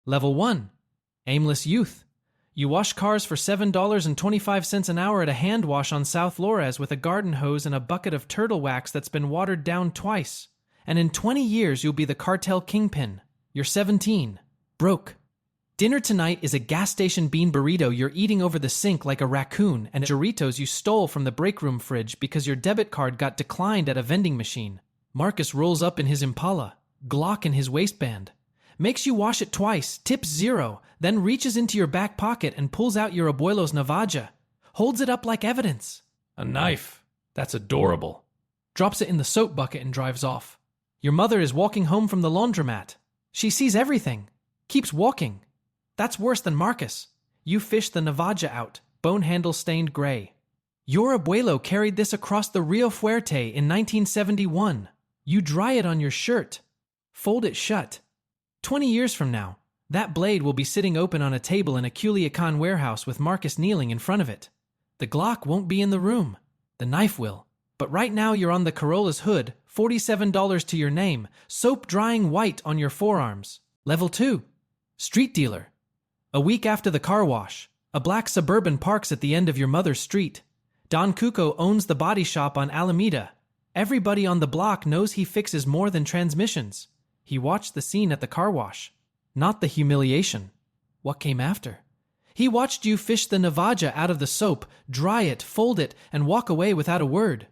Level 1. Aimless youth. You wash cars for $7.25 an hour at a hand wash on South Flores with a garden hose and a bucket of turtle wax that's been watered down twice. And in 20 years, you'll be the Cartel Kingpin. You're 17. Broke. Dinner tonight is a gas station bean burrito you're eating over the sink like a raccoon and Doritos you stole from the break room fridge because your debit card got declined at a vending machine. Marcus rolls up in his Impala, Glock in his waistband. Makes you wash it twice, tips 0, then reaches into your back pocket and pulls out your abuelo's navaja. Holds it up like evidence. A knife. That's adorable. Drops it in the soap bucket and drives off. Your mother is walking home from the laundromat. She sees everything. Keeps walking. That's worse than Marcus. You fish the navaja out, bone handle stained gray. Your abuelo carried this across the Rio Fuerte in 1971. You dry it on your shirt. Fold it shut. 20 years from now, that blade will be sitting open on a table in a Culiacan warehouse with Marcus kneeling in front of it. The Glock won't be in the room. The knife will. But right now you're on the Corolla's hood, $47 to your name, soap drying white on your forearms. Level 2. Street dealer. A week after the car wash, a black Suburban parks at the end of your mother's street. Don Cuco owns the body shop on Alameda. Everybody on the block knows he fixes more than transmissions. He watched the scene at the car wash, not the humiliation. What came after? He watched you fish the navaja out of the soap, dry it, fold it, and walk away without a word.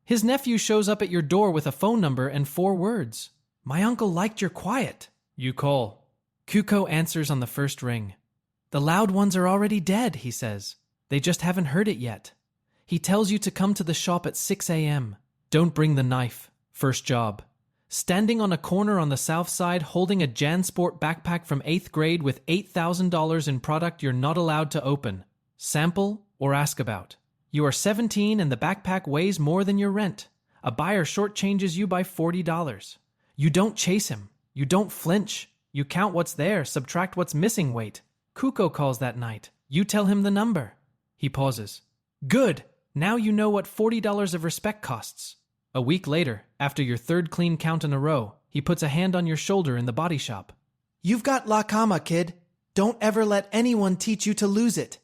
His nephew shows up at your door with a phone number and 4 words. My uncle liked your quiet. You call. Cuco answers on the first ring. The loud ones are already dead, he says. They just haven't heard it yet. He tells you to come to the shop at 6 a.m. Don't bring the knife. First job. Standing on a corner on the south side holding a JanSport backpack from 8th grade with $8,000 in product you're not allowed to open, sample, or ask about. You are 17 and the backpack weighs more than your rent. A buyer shortchanges you by $40. You don't chase him. You don't flinch. You count what's there, subtract what's missing weight. Cuco calls that night. You tell him the number. He pauses. Good. Now you know what $40 of respect costs. A week later, after your 3rd clean count in a row, he puts a hand on your shoulder in the body shop. You've got La Cama, kid. Don't ever let anyone teach you to lose it.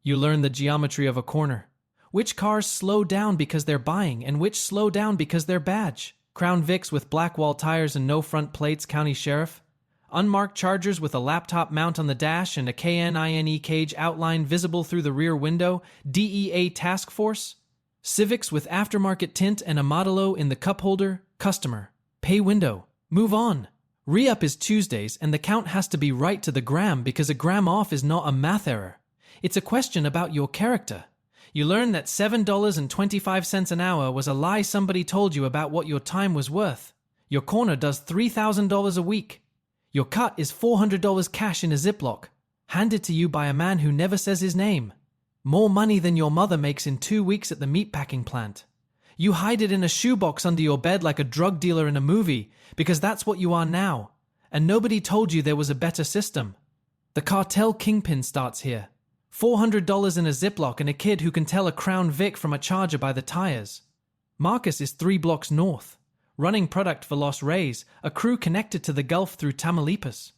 You learn the geometry of a corner. Which cars slow down because they're buying and which slow down because they're badge. Crown Vics with black wall tires and no front plates, county sheriff. Unmarked Chargers with a laptop mount on the dash and a KNINE cage outline visible through the rear window, DEA task force. Civics with aftermarket tint and a Modelo in the cup holder, customer. Pay window. Move on. Re-up is Tuesdays and the count has to be right to the gram because a gram off is not a math error. It's a question about your character. You learn that $7.25 an hour was a lie somebody told you about what your time was worth. Your corner does $3,000 a week. Your cut is $400 cash in a Ziploc, handed to you by a man who never says his name. More money than your mother makes in 2 weeks at the meatpacking plant. You hide it in a shoebox under your bed like a drug dealer in a movie because that's what you are now, and nobody told you there was a better system. The Cartel Kingpin starts here. $400 in a Ziploc and a kid who can tell a Crown Vic from a Charger by the tires. Marcus is 3 blocks north, running product for Los Reyes, a crew connected to the Gulf through Tamaulipas.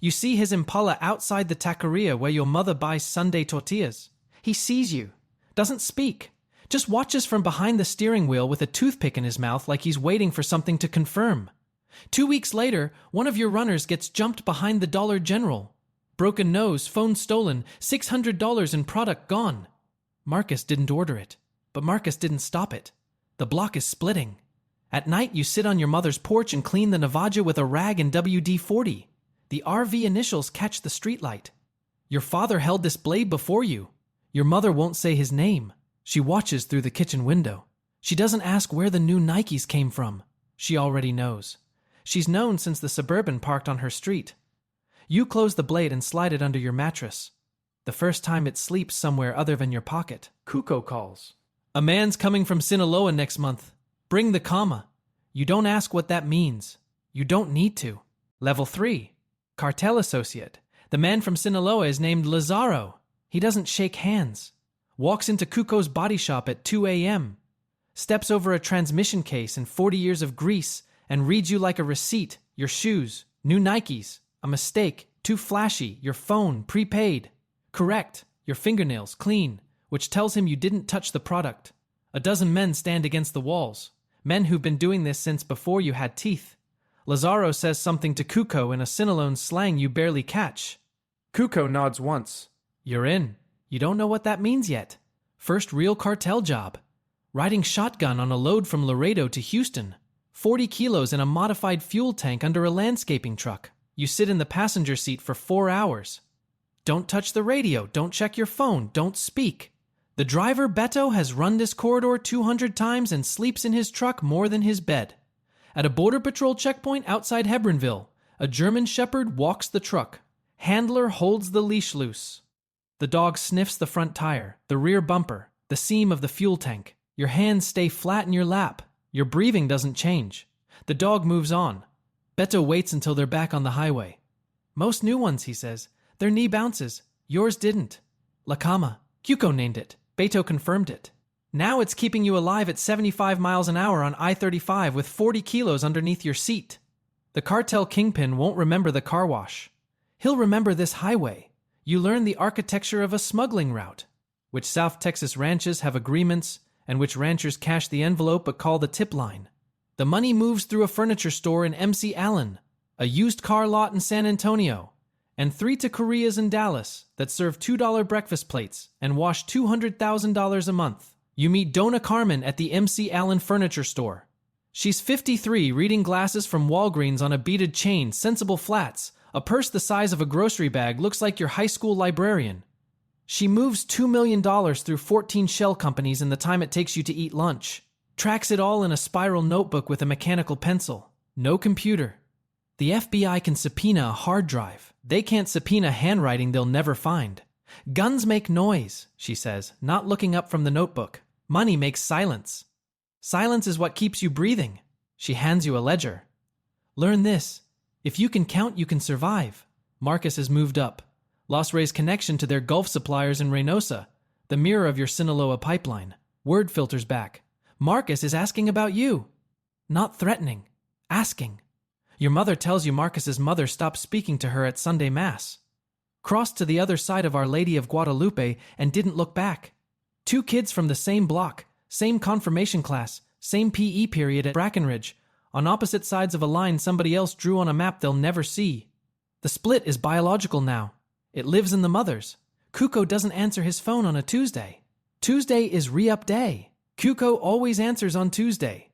You see his Impala outside the taqueria where your mother buys Sunday tortillas. He sees you, doesn't speak, just watches from behind the steering wheel with a toothpick in his mouth like he's waiting for something to confirm. 2 weeks later, one of your runners gets jumped behind the Dollar General. Broken nose, phone stolen, $600 in product gone. Marcus didn't order it, but Marcus didn't stop it. The block is splitting. At night, you sit on your mother's porch and clean the navaja with a rag and WD-40. The RV initials catch the streetlight. Your father held this blade before you. Your mother won't say his name. She watches through the kitchen window. She doesn't ask where the new Nikes came from. She already knows. She's known since the Suburban parked on her street. You close the blade and slide it under your mattress. The first time it sleeps somewhere other than your pocket. Cuco calls. A man's coming from Sinaloa next month. Bring the comma. You don't ask what that means. You don't need to. Level 3. Cartel associate. The man from Sinaloa is named Lazaro. He doesn't shake hands. Walks into Cuco's body shop at 2 a.m. Steps over a transmission case and 40 years of grease and reads you like a receipt, your shoes, new Nikes, a mistake, Too flashy, your phone, prepaid. Correct, your fingernails, clean, which tells him you didn't touch the product. A dozen men stand against the walls. Men who've been doing this since before you had teeth. Lazaro says something to Cuco in a Sinaloan slang you barely catch. Cuco nods once. You're in. You don't know what that means yet. First real cartel job. Riding shotgun on a load from Laredo to Houston. 40 kilos in a modified fuel tank under a landscaping truck. You sit in the passenger seat for 4 hours. Don't touch the radio. Don't check your phone. Don't speak. The driver, Beto, has run this corridor 200 times and sleeps in his truck more than his bed. At a border patrol checkpoint outside Hebronville, a German shepherd walks the truck. Handler holds the leash loose. The dog sniffs the front tire, the rear bumper, the seam of the fuel tank. Your hands stay flat in your lap. Your breathing doesn't change. The dog moves on. Beto waits until they're back on the highway. Most new ones, he says. Their knee bounces. Yours didn't. La Cama. Cuco named it. Beto confirmed it. Now it's keeping you alive at 75 miles an hour on I-35 with 40 kilos underneath your seat. The cartel Kingpin won't remember the car wash. He'll remember this highway. You learn the architecture of a smuggling route, which South Texas ranches have agreements and which ranchers cash the envelope but call the tip line. The money moves through a furniture store in MC Allen, a used car lot in San Antonio, and 3 taquerias in Dallas that serve $2 breakfast plates and wash $200,000 a month. You meet Donna Carmen at the MC Allen furniture store. She's 53, reading glasses from Walgreens on a beaded chain, sensible flats, a purse the size of a grocery bag, looks like your high school librarian. She moves $2 million through 14 shell companies in the time it takes you to eat lunch. Tracks it all in a spiral notebook with a mechanical pencil. No computer. The FBI can subpoena a hard drive. They can't subpoena handwriting they'll never find. Guns make noise, she says, not looking up from the notebook. Money makes silence. Silence is what keeps you breathing. She hands you a ledger. Learn this. If you can count, you can survive. Marcus has moved up. Los Reyes' connection to their Gulf suppliers in Reynosa, the mirror of your Sinaloa pipeline. Word filters back. Marcus is asking about you. Not threatening. Asking. Your mother tells you Marcus's mother stopped speaking to her at Sunday Mass. Crossed to the other side of Our Lady of Guadalupe and didn't look back. 2 kids from the same block, same confirmation class, same PE period at Brackenridge, on opposite sides of a line somebody else drew on a map they'll never see. The split is biological now. It lives in the mothers. Cuco doesn't answer his phone on a Tuesday. Tuesday is re-up day. Cuco always answers on Tuesday.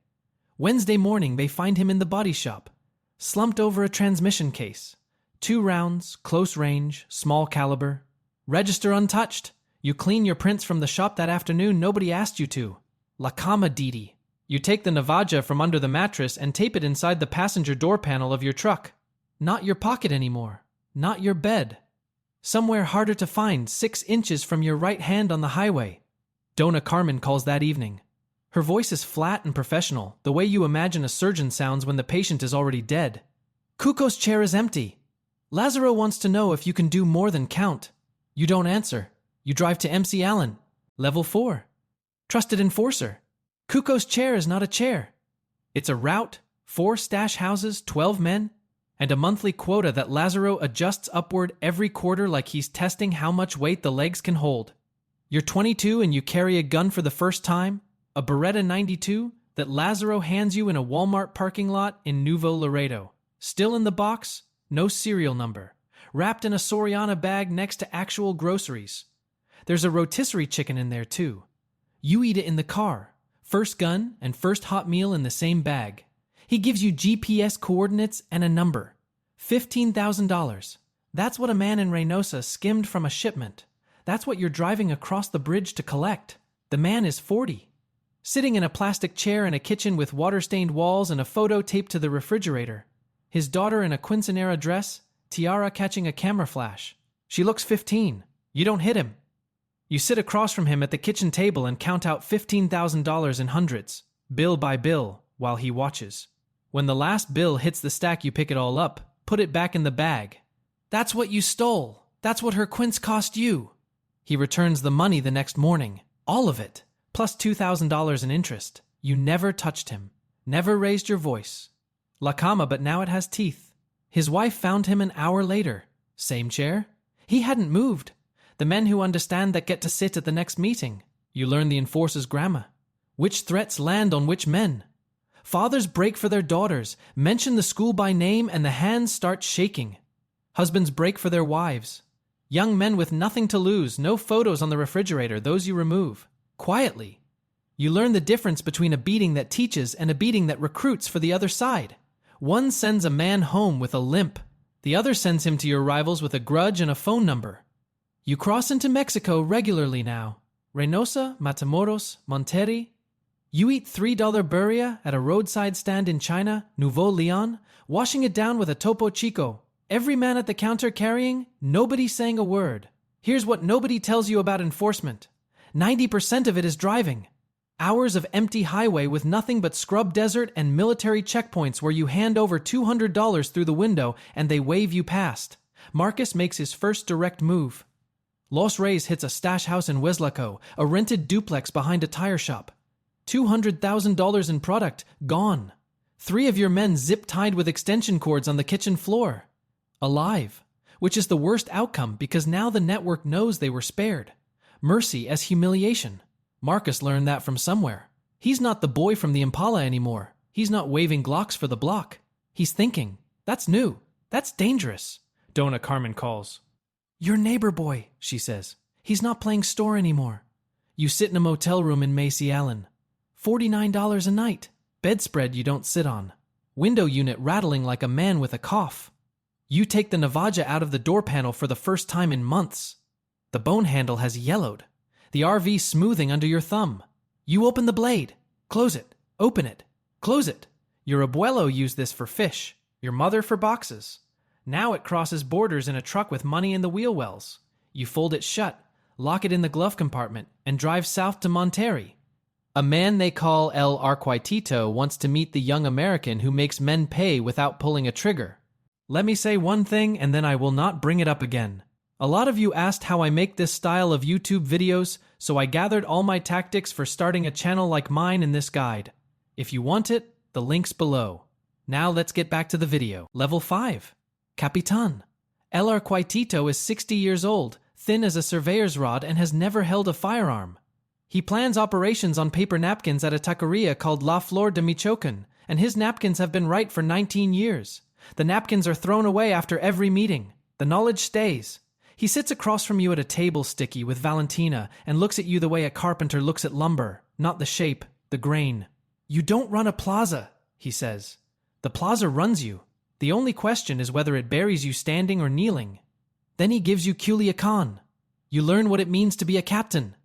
Wednesday morning they find him in the body shop, slumped over a transmission case. 2 rounds, close range, small caliber. Register untouched. You clean your prints from the shop that afternoon nobody asked you to. La Cama Didi. You take the Navaja from under the mattress and tape it inside the passenger door panel of your truck. Not your pocket anymore. Not your bed. Somewhere harder to find, 6 inches from your right hand on the highway. Donna Carmen calls that evening. Her voice is flat and professional, the way you imagine a surgeon sounds when the patient is already dead. Cuco's chair is empty. Lazaro wants to know if you can do more than count. You don't answer. You drive to MC Allen. Level 4. Trusted enforcer. Cuco's chair is not a chair. It's a route, 4 stash houses, 12 men, and a monthly quota that Lazaro adjusts upward every quarter like he's testing how much weight the legs can hold. You're 22 and you carry a gun for the first time, a Beretta 92 that Lazaro hands you in a Walmart parking lot in Nuevo Laredo. Still in the box, no serial number, wrapped in a Soriana bag next to actual groceries. There's a rotisserie chicken in there too. You eat it in the car, first gun and first hot meal in the same bag. He gives you GPS coordinates and a number. $15,000. That's what a man in Reynosa skimmed from a shipment. That's what you're driving across the bridge to collect. The man is 40. Sitting in a plastic chair in a kitchen with water-stained walls and a photo taped to the refrigerator. His daughter in a quinceanera dress, tiara catching a camera flash. She looks 15. You don't hit him. You sit across from him at the kitchen table and count out $15,000 in hundreds, bill by bill, while he watches. When the last bill hits the stack, you pick it all up, put it back in the bag. That's what you stole. That's what her quince cost you. He returns the money the next morning. All of it, plus $2,000 in interest. You never touched him. Never raised your voice. La Cama, but now it has teeth. His wife found him an hour later. Same chair? He hadn't moved. The men who understand that get to sit at the next meeting. You learn the enforcer's grammar. Which threats land on which men. Fathers break for their daughters, mention the school by name, and the hands start shaking. Husbands break for their wives. Young men with nothing to lose, no photos on the refrigerator, those you remove. Quietly. You learn the difference between a beating that teaches and a beating that recruits for the other side. One sends a man home with a limp. The other sends him to your rivals with a grudge and a phone number. You cross into Mexico regularly now. Reynosa, Matamoros, Monterrey. You eat $3 birria at a roadside stand in China, Nouveau Leon, washing it down with a Topo Chico. Every man at the counter carrying, nobody saying a word. Here's what nobody tells you about enforcement. 90% of it is driving. Hours of empty highway with nothing but scrub desert and military checkpoints where you hand over $200 through the window and they wave you past. Marcus makes his first direct move. Los Reyes hits a stash house in Weslaco, a rented duplex behind a tire shop. $200,000 in product, gone. 3 of your men zip-tied with extension cords on the kitchen floor. Alive, which is the worst outcome because now the network knows they were spared. Mercy as humiliation. Marcus learned that from somewhere. He's not the boy from the Impala anymore. He's not waving Glocks for the block. He's thinking, that's new. That's dangerous. Dona Carmen calls. Your neighbor boy, she says. He's not playing store anymore. You sit in a motel room in Macy Allen. $49 a night. Bedspread you don't sit on. Window unit rattling like a man with a cough. You take the Navaja out of the door panel for the first time in months. The bone handle has yellowed. The RV smoothing under your thumb. You open the blade. Close it. Open it. Close it. Your abuelo used this for fish. Your mother for boxes. Now it crosses borders in a truck with money in the wheel wells. You fold it shut, lock it in the glove compartment, and drive south to Monterrey. A man they call El Arquitito wants to meet the young American who makes men pay without pulling a trigger. Let me say one thing and then I will not bring it up again. A lot of you asked how I make this style of YouTube videos, so I gathered all my tactics for starting a channel like mine in this guide. If you want it, the link's below. Now let's get back to the video. Level 5. Capitan. El Arquitito is 60 years old, thin as a surveyor's rod, and has never held a firearm. He plans operations on paper napkins at a taqueria called La Flor de Michoacan, and his napkins have been right for 19 years. The napkins are thrown away after every meeting. The knowledge stays. He sits across from you at a table sticky with Valentina and looks at you the way a carpenter looks at lumber, not the shape, the grain. You don't run a plaza, he says. The plaza runs you. The only question is whether it buries you standing or kneeling. Then he gives you Culiacan. You learn what it means to be a captain.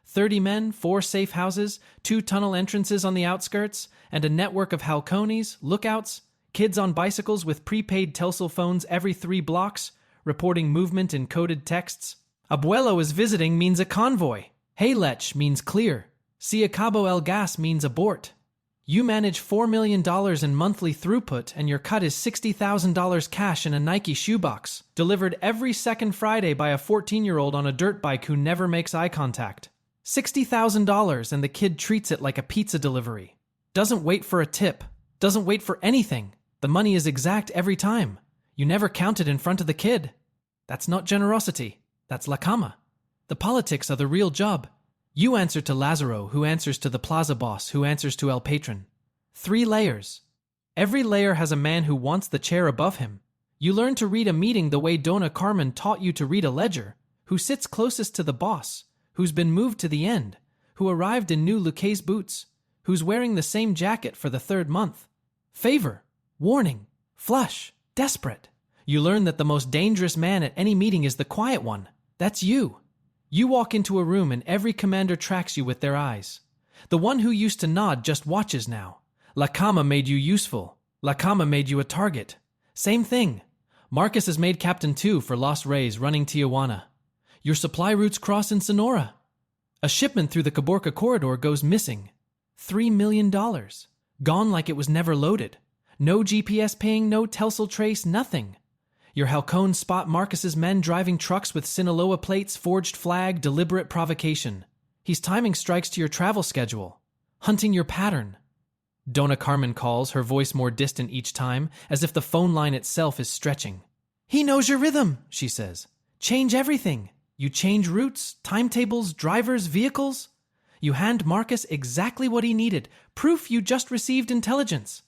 30 men, 4 safe houses, 2 tunnel entrances on the outskirts, and a network of halcones, lookouts, kids on bicycles with prepaid Telcel phones every 3 blocks, reporting movement in coded texts. Abuelo is visiting means a convoy. Hey Lech means clear. Si acabo el gas means abort. You manage $4 million in monthly throughput and your cut is $60,000 cash in a Nike shoebox, delivered every second Friday by a 14-year-old on a dirt bike who never makes eye contact. $60,000 and the kid treats it like a pizza delivery. Doesn't wait for a tip. Doesn't wait for anything. The money is exact every time. You never count it in front of the kid. That's not generosity. That's la cama. The politics are the real job. You answer to Lazaro, who answers to the plaza boss, who answers to El Patron. 3 layers. Every layer has a man who wants the chair above him. You learn to read a meeting the way Dona Carmen taught you to read a ledger, who sits closest to the boss, who's been moved to the end, who arrived in new Lucchese boots, who's wearing the same jacket for the 3rd month. Favor, warning, flush, desperate. You learn that the most dangerous man at any meeting is the quiet one. That's you. You walk into a room and every commander tracks you with their eyes. The one who used to nod just watches now. La Cama made you useful. La Cama made you a target. Same thing. Marcus has made Captain 2 for Los Reyes running Tijuana. Your supply routes cross in Sonora. A shipment through the Caborca corridor goes missing. $3 million. Gone like it was never loaded. No GPS ping, no Telcel trace, nothing. Your halcones spot Marcus's men driving trucks with Sinaloa plates, forged flag, deliberate provocation. He's timing strikes to your travel schedule. Hunting your pattern. Dona Carmen calls, her voice more distant each time, as if the phone line itself is stretching. He knows your rhythm, she says. Change everything. You change routes, timetables, drivers, vehicles. You hand Marcus exactly what he needed, proof you just received intelligence.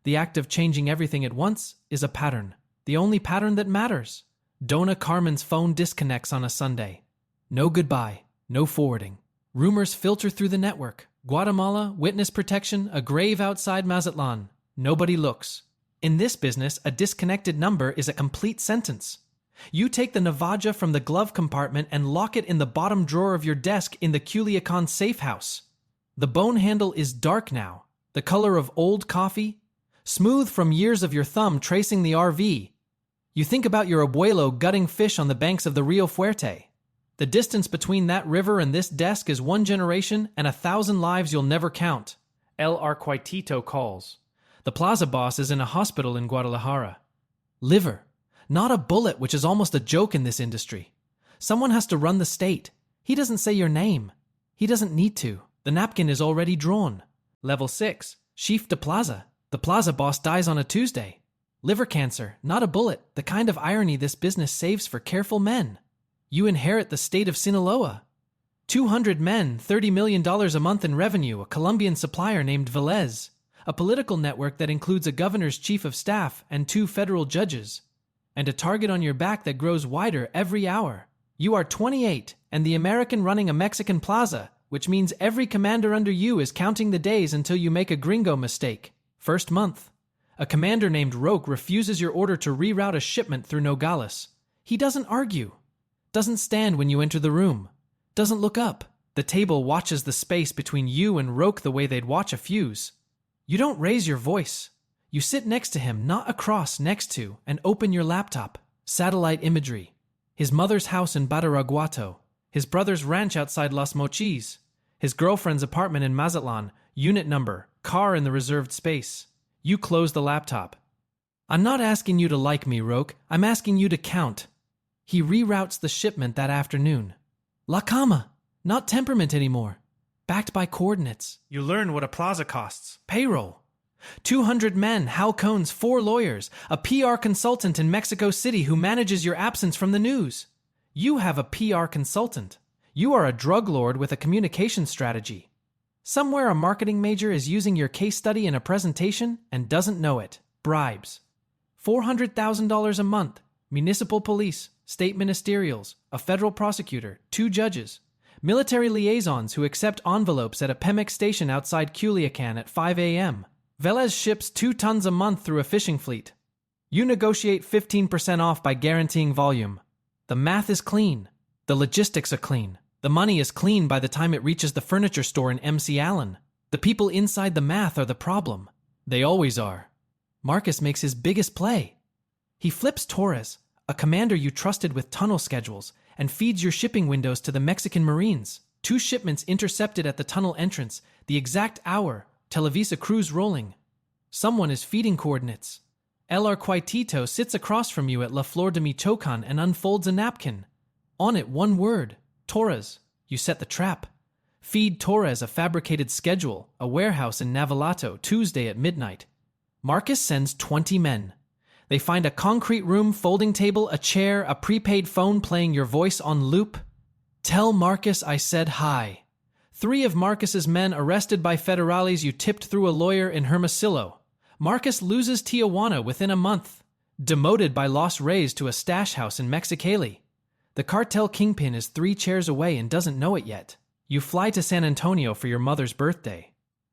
The act of changing everything at once is a pattern, the only pattern that matters. Dona Carmen's phone disconnects on a Sunday. No goodbye, no forwarding. Rumors filter through the network. Guatemala, witness protection, a grave outside Mazatlan. Nobody looks. In this business, a disconnected number is a complete sentence. You take the Navaja from the glove compartment and lock it in the bottom drawer of your desk in the Culiacan safe house. The bone handle is dark now, the color of old coffee, smooth from years of your thumb tracing the RV. You think about your abuelo gutting fish on the banks of the Rio Fuerte. The distance between that river and this desk is 1 generation and 1,000 lives you'll never count. El Arquitito calls. The plaza boss is in a hospital in Guadalajara. Liver. Not a bullet, which is almost a joke in this industry. Someone has to run the state. He doesn't say your name. He doesn't need to. The napkin is already drawn. Level 6. Jefe de Plaza. The plaza boss dies on a Tuesday. Liver cancer, not a bullet, the kind of irony this business saves for careful men. You inherit the state of Sinaloa. 200 men, $30 million a month in revenue, a Colombian supplier named Velez. A political network that includes a governor's chief of staff and 2 federal judges. And a target on your back that grows wider every hour. You are 28, and the American running a Mexican plaza, which means every commander under you is counting the days until you make a gringo mistake. First month. A commander named Roque refuses your order to reroute a shipment through Nogales. He doesn't argue. Doesn't stand when you enter the room. Doesn't look up. The table watches the space between you and Roque the way they'd watch a fuse. You don't raise your voice. You sit next to him, not across, next to, and open your laptop. Satellite imagery. His mother's house in Badiraguato. His brother's ranch outside Las Mochis. His girlfriend's apartment in Mazatlan. Unit number. Car in the reserved space. You close the laptop. I'm not asking you to like me, Roque. I'm asking you to count. He reroutes the shipment that afternoon. La Cama. Not temperament anymore. Backed by coordinates. You learn what a plaza costs. Payroll. 200 men, Hal Cones, 4 lawyers, a PR consultant in Mexico City who manages your absence from the news. You have a PR consultant. You are a drug lord with a communication strategy. Somewhere a marketing major is using your case study in a presentation and doesn't know it. Bribes. $400,000 a month. Municipal police, state ministerials, a federal prosecutor, 2 judges. Military liaisons who accept envelopes at a Pemex station outside Culiacan at 5 a.m. Velez ships 2 tons a month through a fishing fleet. You negotiate 15% off by guaranteeing volume. The math is clean. The logistics are clean. The money is clean by the time it reaches the furniture store in MC Allen. The people inside the math are the problem. They always are. Marcus makes his biggest play. He flips Torres, a commander you trusted with tunnel schedules, and feeds your shipping windows to the Mexican Marines. 2 shipments intercepted at the tunnel entrance, the exact hour, Televisa crews rolling. Someone is feeding coordinates. El Arquitito sits across from you at La Flor de Michoacan and unfolds a napkin. On it 1 word, Torres. You set the trap. Feed Torres a fabricated schedule, a warehouse in Navalato, Tuesday at midnight. Marcus sends 20 men. They find a concrete room, folding table, a chair, a prepaid phone playing your voice on loop. Tell Marcus I said hi. 3 of Marcus's men arrested by federales you tipped through a lawyer in Hermosillo. Marcus loses Tijuana within a month. Demoted by Los Reyes to a stash house in Mexicali. The cartel Kingpin is 3 chairs away and doesn't know it yet. You fly to San Antonio for your mother's birthday.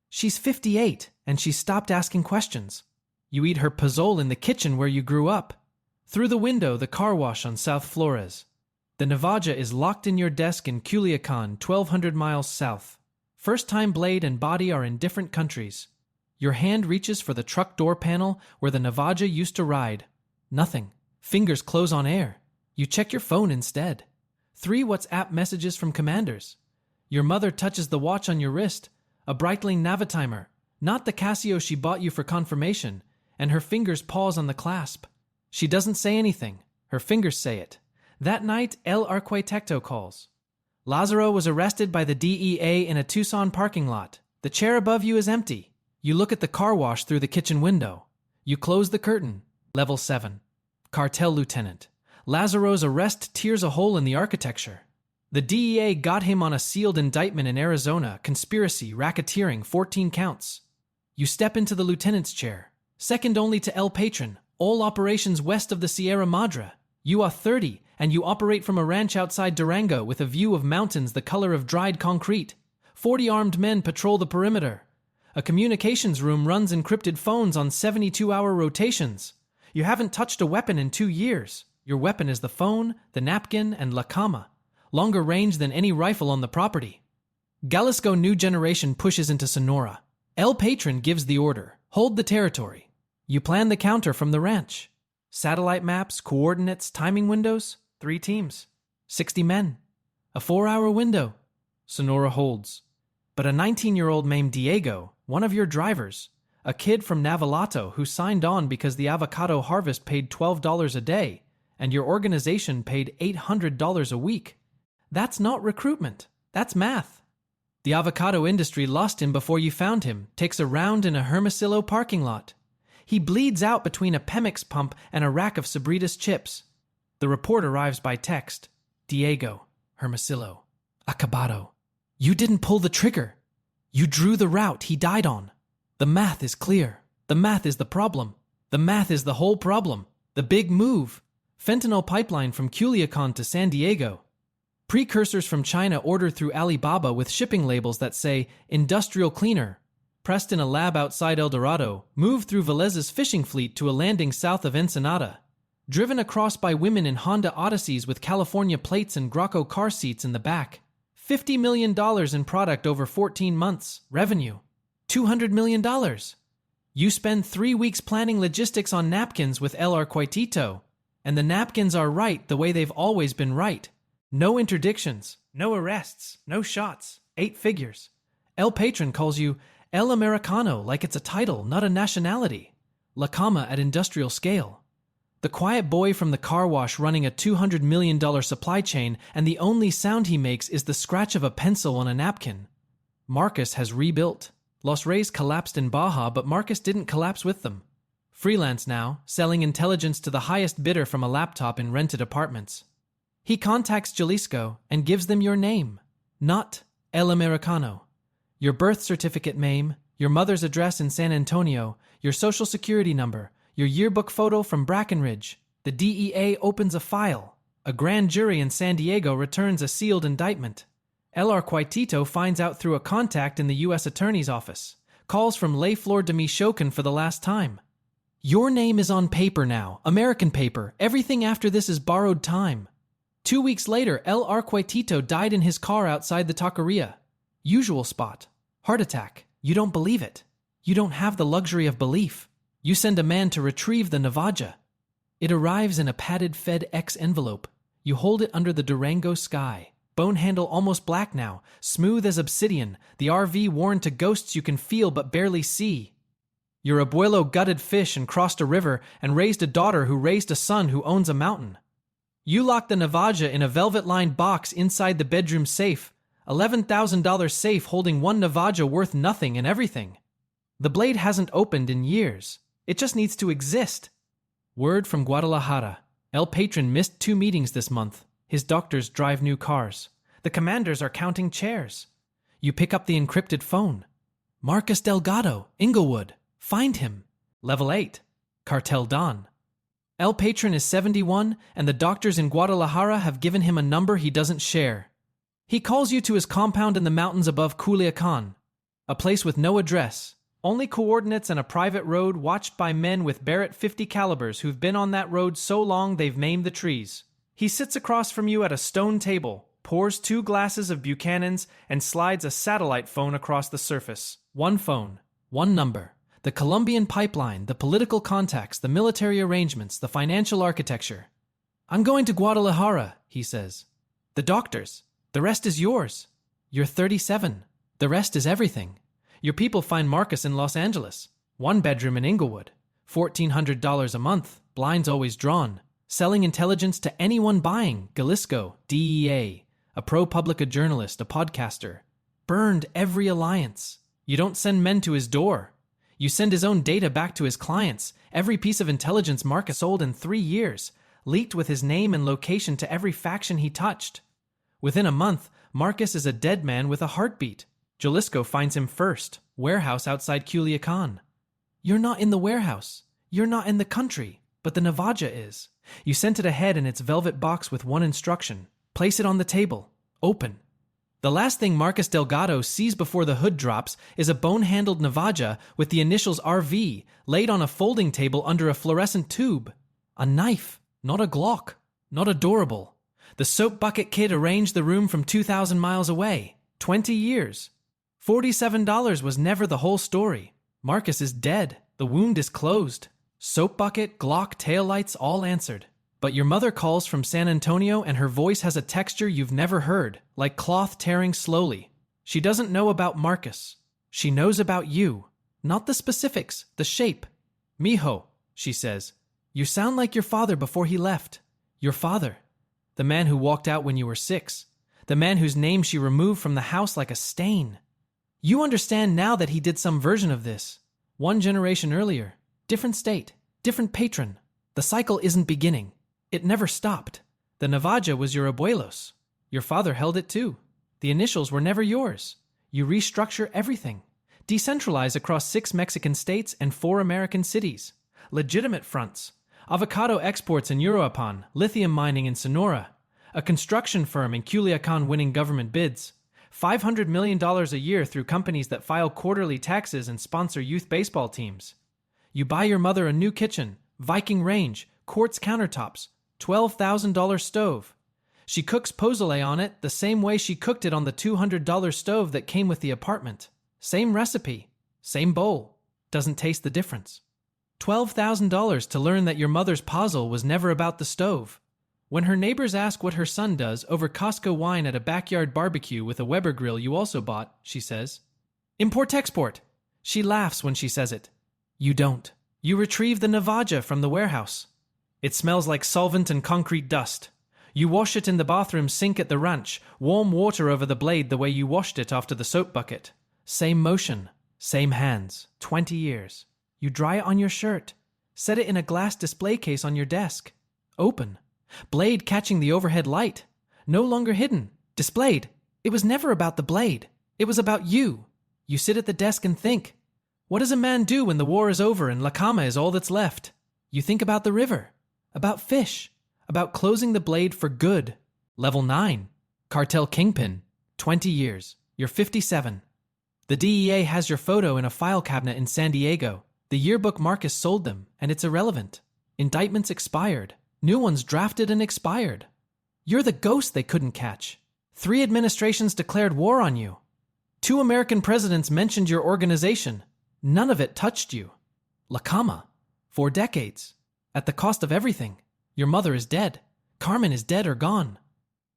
She's 58 and she stopped asking questions. You eat her pozole in the kitchen where you grew up. Through the window, the car wash on South Flores. The Navaja is locked in your desk in Culiacan, 1,200 miles south. First-time blade and body are in different countries. Your hand reaches for the truck door panel where the Navaja used to ride. Nothing. Fingers close on air. You check your phone instead. 3 WhatsApp messages from commanders. Your mother touches the watch on your wrist, a Breitling Navitimer, not the Casio she bought you for confirmation, and her fingers pause on the clasp. She doesn't say anything. Her fingers say it. That night, El Arquitecto calls. Lazaro was arrested by the DEA in a Tucson parking lot. The chair above you is empty. You look at the car wash through the kitchen window. You close the curtain. Level 7. Cartel lieutenant. Lazaro's arrest tears a hole in the architecture. The DEA got him on a sealed indictment in Arizona, conspiracy, racketeering, 14 counts. You step into the lieutenant's chair, second only to El Patron, all operations west of the Sierra Madre. You are 30, and you operate from a ranch outside Durango with a view of mountains the color of dried concrete. 40 armed men patrol the perimeter. A communications room runs encrypted phones on 72-hour rotations. You haven't touched a weapon in 2 years. Your weapon is the phone, the napkin, and La Cama. Longer range than any rifle on the property. Jalisco New Generation pushes into Sonora. El Patron gives the order. Hold the territory. You plan the counter from the ranch. Satellite maps, coordinates, timing windows. 3 teams. 60 men. A 4-hour window. Sonora holds. But a 19-year-old named Diego, one of your drivers, a kid from Navalato who signed on because the avocado harvest paid $12 a day, and your organization paid $800 a week. That's not recruitment. That's math. The avocado industry lost him before you found him, takes a round in a Hermosillo parking lot. He bleeds out between a Pemex pump and a rack of Sabritas chips. The report arrives by text. Diego, Hermosillo, acabado. You didn't pull the trigger. You drew the route he died on. The math is clear. The math is the problem. The math is the whole problem. The big move. Fentanyl pipeline from Culiacan to San Diego. Precursors from China ordered through Alibaba with shipping labels that say industrial cleaner. Pressed in a lab outside El Dorado, moved through Velez's fishing fleet to a landing south of Ensenada. Driven across by women in Honda Odysseys with California plates and Graco car seats in the back. $50 million in product over 14 months. Revenue. $200 million. You spend 3 weeks planning logistics on napkins with El Arquitito. And the napkins are right the way they've always been right. No interdictions, no arrests, no shots, 8 figures. El Patron calls you El Americano like it's a title, not a nationality. La Cama at industrial scale. The quiet boy from the car wash running a $200 million supply chain, and the only sound he makes is the scratch of a pencil on a napkin. Marcus has rebuilt. Los Reyes collapsed in Baja, but Marcus didn't collapse with them. Freelance now, selling intelligence to the highest bidder from a laptop in rented apartments. He contacts Jalisco and gives them your name, not El Americano. Your birth certificate name, your mother's address in San Antonio, your social security number, your yearbook photo from Brackenridge. The DEA opens a file. A grand jury in San Diego returns a sealed indictment. El Arquitito finds out through a contact in the U.S. Attorney's Office. Calls from Ley Flor de Michoacan for the last time. Your name is on paper now, American paper. Everything after this is borrowed time. 2 weeks later, El Arquitito died in his car outside the taqueria. Usual spot. Heart attack. You don't believe it. You don't have the luxury of belief. You send a man to retrieve the Navaja. It arrives in a padded FedEx envelope. You hold it under the Durango sky. Bone handle almost black now, smooth as obsidian, the RV worn to ghosts you can feel but barely see. Your abuelo gutted fish and crossed a river and raised a daughter who raised a son who owns a mountain. You lock the Navaja in a velvet-lined box inside the bedroom safe, $11,000 safe holding one Navaja worth nothing and everything. The blade hasn't opened in years. It just needs to exist. Word from Guadalajara. El Patron missed 2 meetings this month. His doctors drive new cars. The commanders are counting chairs. You pick up the encrypted phone. Marcus Delgado, Inglewood. Find him. Level 8. Cartel Don. El Patron is 71, and the doctors in Guadalajara have given him a number he doesn't share. He calls you to his compound in the mountains above Culiacan, a place with no address, only coordinates and a private road watched by men with Barrett 50 calibers who've been on that road so long they've named the trees. He sits across from you at a stone table, pours 2 glasses of Buchanan's, and slides a satellite phone across the surface. 1 phone, 1 number. The Colombian pipeline, the political contacts, the military arrangements, the financial architecture. I'm going to Guadalajara, he says. The doctors. The rest is yours. You're 37. The rest is everything. Your people find Marcus in Los Angeles. 1 bedroom in Inglewood. $1,400 a month. Blinds always drawn. Selling intelligence to anyone buying. Jalisco, DEA. A ProPublica journalist, a podcaster. Burned every alliance. You don't send men to his door. You send his own data back to his clients. Every piece of intelligence Marcus sold in 3 years, leaked with his name and location to every faction he touched. Within a month, Marcus is a dead man with a heartbeat. Jalisco finds him first, warehouse outside Culiacan. You're not in the warehouse. You're not in the country, but the Navaja is. You sent it ahead in its velvet box with one instruction. Place it on the table. Open. The last thing Marcus Delgado sees before the hood drops is a bone-handled Navaja with the initials RV laid on a folding table under a fluorescent tube. A knife, not a Glock, not adorable. The soap bucket kid arranged the room from 2,000 miles away. 20 years. $47 was never the whole story. Marcus is dead. The wound is closed. Soap bucket, Glock, taillights, all answered. But your mother calls from San Antonio and her voice has a texture you've never heard, like cloth tearing slowly. She doesn't know about Marcus. She knows about you. Not the specifics, the shape. Mijo, she says, you sound like your father before he left. Your father. The man who walked out when you were 6. The man whose name she removed from the house like a stain. You understand now that he did some version of this. 1 generation earlier. Different state. Different patron. The cycle isn't beginning. It never stopped. The Navaja was your abuelos. Your father held it too. The initials were never yours. You restructure everything. Decentralize across 6 Mexican states and 4 American cities. Legitimate fronts. Avocado exports in Uruapan, lithium mining in Sonora. A construction firm in Culiacan winning government bids. $500 million a year through companies that file quarterly taxes and sponsor youth baseball teams. You buy your mother a new kitchen, Viking range, quartz countertops, $12,000 stove. She cooks pozole on it the same way she cooked it on the $200 stove that came with the apartment. Same recipe, same bowl. Doesn't taste the difference. $12,000 to learn that your mother's puzzle was never about the stove. When her neighbors ask what her son does over Costco wine at a backyard barbecue with a Weber grill you also bought, she says, import-export. She laughs when she says it. You don't. You retrieve the Navaja from the warehouse. It smells like solvent and concrete dust. You wash it in the bathroom sink at the ranch, warm water over the blade the way you washed it after the soap bucket. Same motion, same hands, 20 years. You dry it on your shirt. Set it in a glass display case on your desk. Open. Blade catching the overhead light. No longer hidden. Displayed. It was never about the blade. It was about you. You sit at the desk and think. What does a man do when the war is over and La Cama is all that's left? You think about the river. About fish. About closing the blade for good. Level 9. Cartel Kingpin. 20 years. You're 57. The DEA has your photo in a file cabinet in San Diego. The yearbook Marcus sold them, and it's irrelevant. Indictments expired. New ones drafted and expired. You're the ghost they couldn't catch. 3 administrations declared war on you. 2 American presidents mentioned your organization. None of it touched you. La Cama. 4 decades. At the cost of everything. Your mother is dead. Carmen is dead or gone.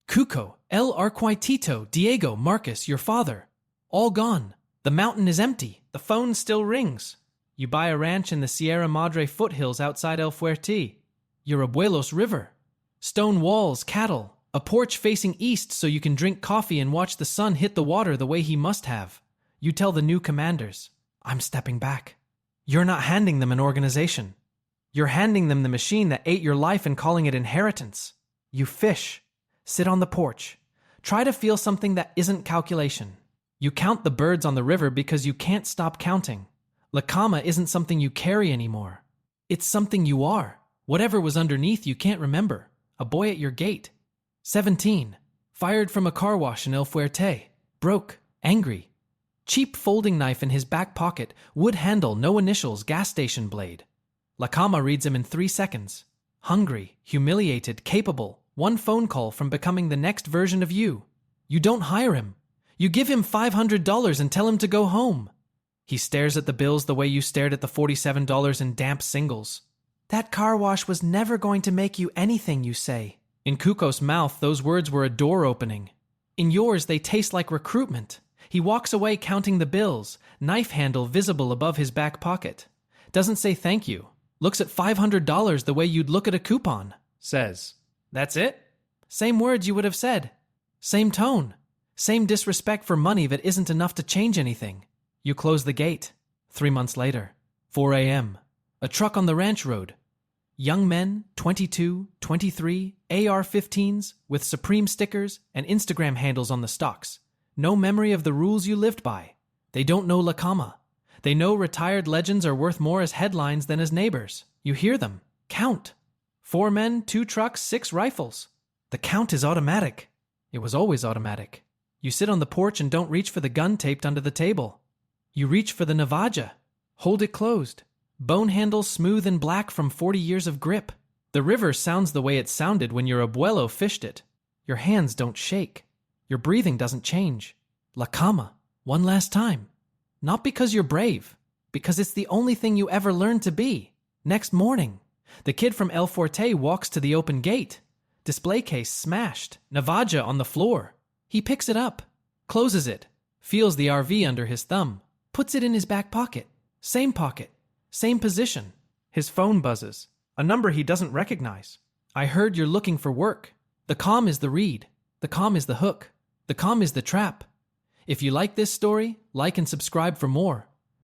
Cuco, El Arquitito, Diego, Marcus, your father. All gone. The mountain is empty. The phone still rings. You buy a ranch in the Sierra Madre foothills outside El Fuerte. Your abuelos river. Stone walls, cattle. A porch facing east so you can drink coffee and watch the sun hit the water the way he must have. You tell the new commanders, I'm stepping back. You're not handing them an organization. You're handing them the machine that ate your life and calling it inheritance. You fish. Sit on the porch. Try to feel something that isn't calculation. You count the birds on the river because you can't stop counting. La Cama isn't something you carry anymore. It's something you are. Whatever was underneath you can't remember. A boy at your gate. 17. Fired from a car wash in El Fuerte. Broke. Angry. Cheap folding knife in his back pocket. Wood handle, no initials, gas station blade. La Cama reads him in 3 seconds. Hungry, humiliated, capable. 1 phone call from becoming the next version of you. You don't hire him. You give him $500 and tell him to go home. He stares at the bills the way you stared at the $47 in damp singles. That car wash was never going to make you anything, you say. In Cuco's mouth, those words were a door opening. In yours, they taste like recruitment. He walks away counting the bills, knife handle visible above his back pocket. Doesn't say thank you. Looks at $500 the way you'd look at a coupon. Says, that's it? Same words you would have said. Same tone. Same disrespect for money that isn't enough to change anything. You close the gate. 3 months later, 4 a.m., a truck on the ranch road. Young men, 22, 23, AR-15s with Supreme stickers and Instagram handles on the stocks. No memory of the rules you lived by. They don't know La Cama. They know retired legends are worth more as headlines than as neighbors. You hear them. Count. 4 men, 2 trucks, 6 rifles. The count is automatic. It was always automatic. You sit on the porch and don't reach for the gun taped under the table. You reach for the Navaja. Hold it closed. Bone handle smooth and black from 40 years of grip. The river sounds the way it sounded when your abuelo fished it. Your hands don't shake. Your breathing doesn't change. La Cama. One last time. Not because you're brave. Because it's the only thing you ever learned to be. Next morning, the kid from El Forte walks to the open gate. Display case smashed. Navaja on the floor. He picks it up. Closes it. Feels the RV under his thumb. Puts it in his back pocket. Same pocket. Same position. His phone buzzes. A number he doesn't recognize. I heard you're looking for work. The comm is the read. The comm is the hook. The comm is the trap. If you like this story, like and subscribe for more.